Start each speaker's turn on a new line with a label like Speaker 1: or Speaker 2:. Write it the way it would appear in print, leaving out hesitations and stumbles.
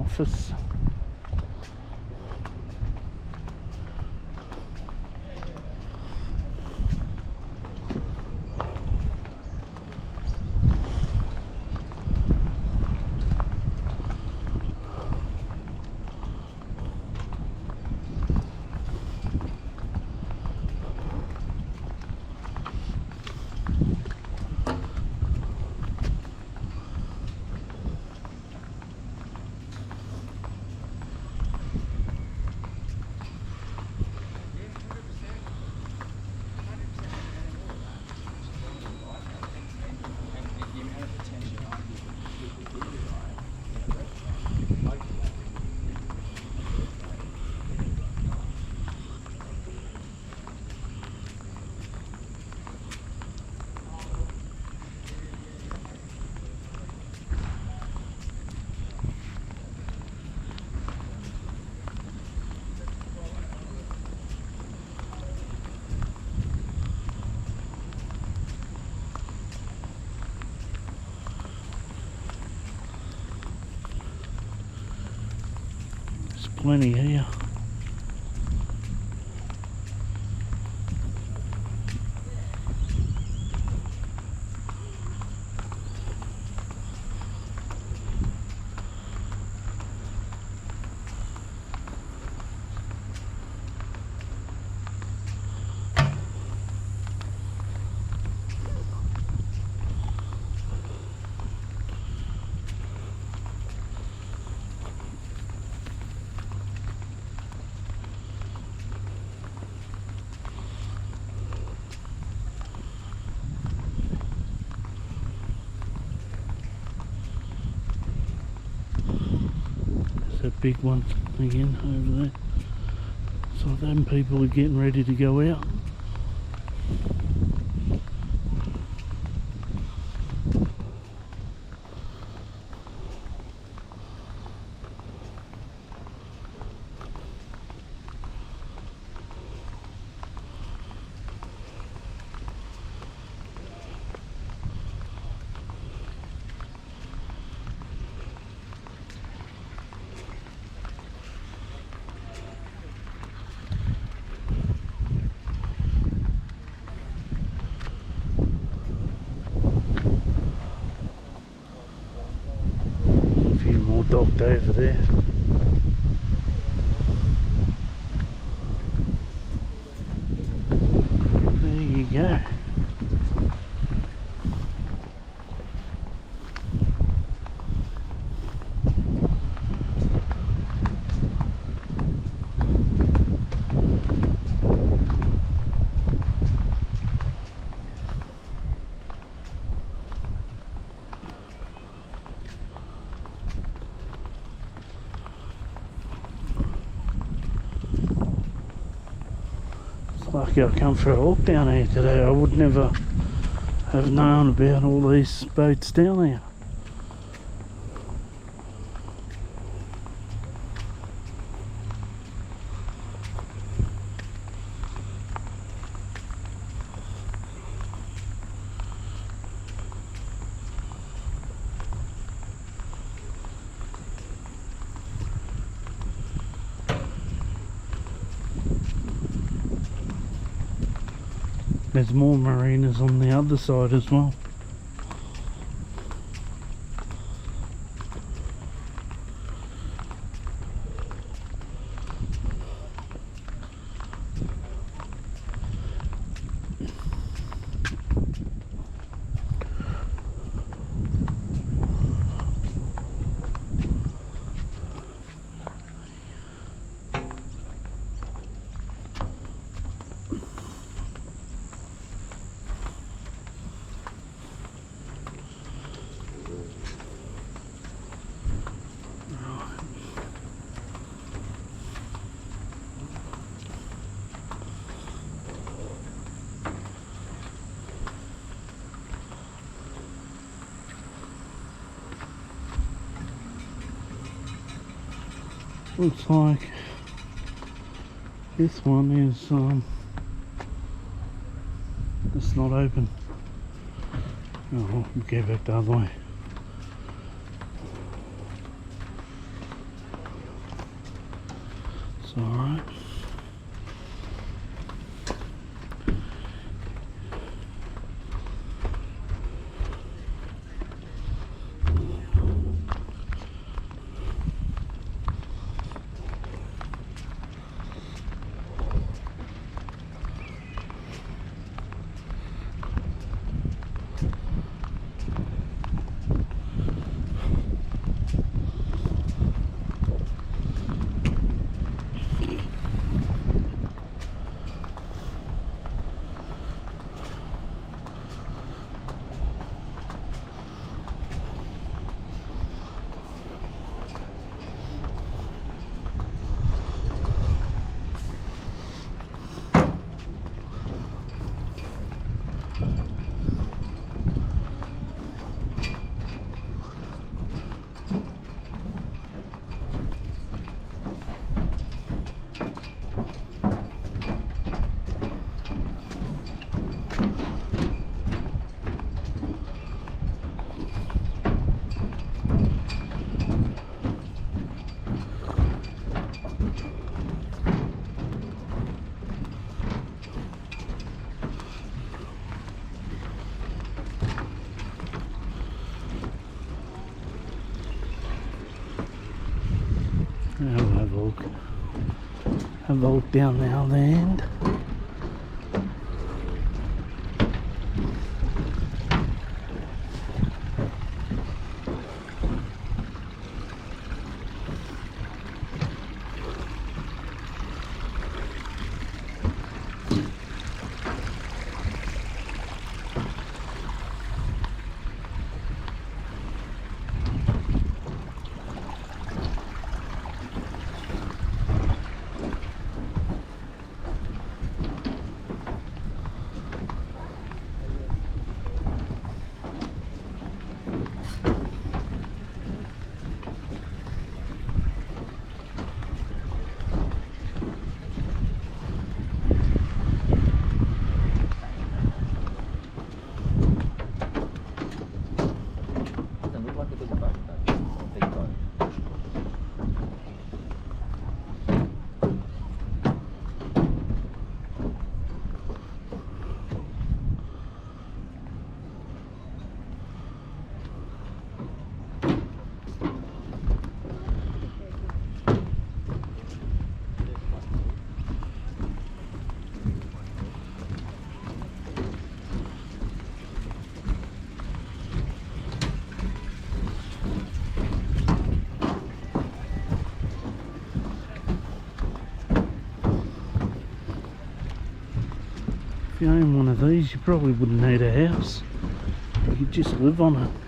Speaker 1: office. There's plenty here. That big one again over there. So them people are getting ready to go out. Docked over there. There you go. Lucky I come for a walk down here today. I would never have known about all these boats down there. There's more marinas on the other side as well. Looks like this one is it's not open. Oh, we'll go back the other way. alright. Now we'll have a look down the other end. If you own one of these, you probably wouldn't need a house. You could just live on it.